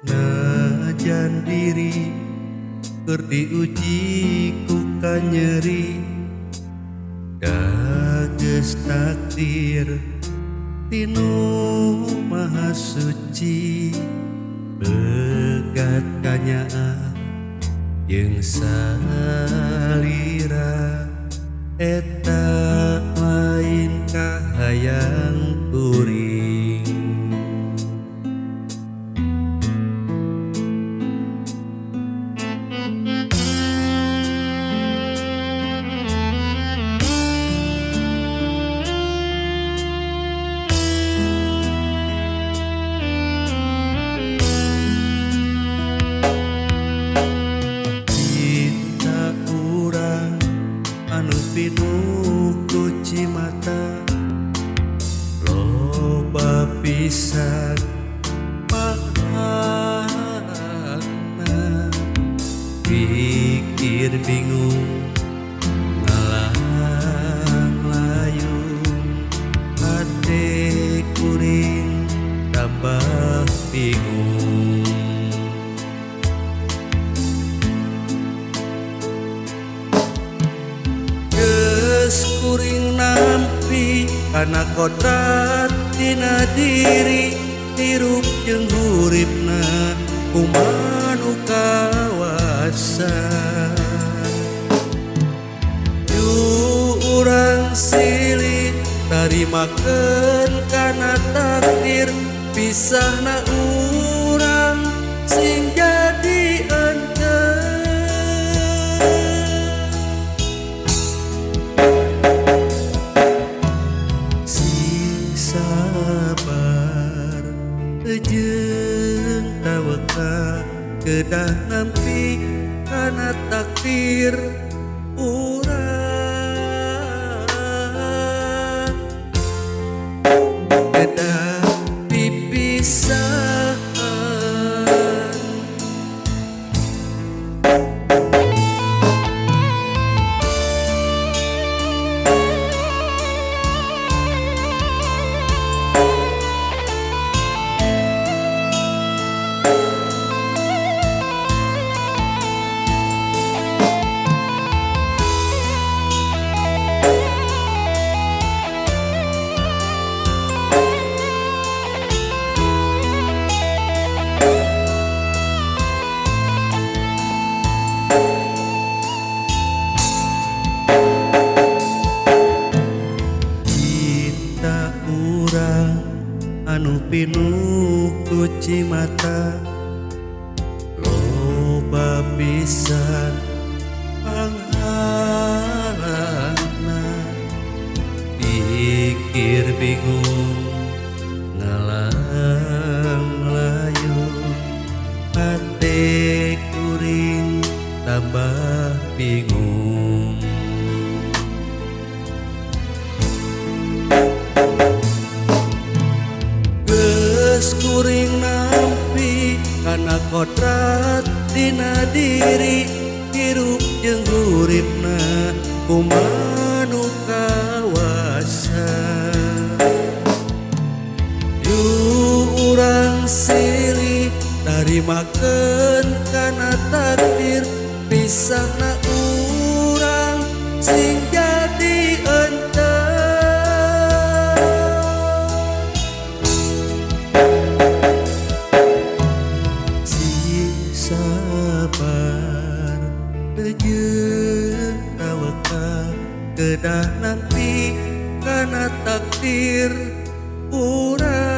Najan diri keur diuji ku kanyeri, dageus takdir tinu maha suci, begat kanyaan jeung salira eta lain kahayang kuring. Anu pinuh ku cimata, loba pisan makna, pikir bingung ngalang layung, hate kuring tambah bingung. Kuring nampi kana kodrat dina diri, hirup jeung huripna kumaha nu kawasa. Yu urang silih tarimakeun kana takdir, pisahna urang sing jadi enteu. Sabar jeung tawakal kedah nampi kana takdir urang, kedah pipisahan. Anu pinuh ku cimata, loba pisan panghalangna, pikir bingung ngalang layung, hate kuring tambah bingung. Kuring nampi kana kodrat dina diri, hirup jeung huripna kumaha nu kawasa. Yu urang silih tarimakeun kana takdir, pisahna urang sing jadi enteu. Sabar jeung tawakal kedah nampi kana takdir urang.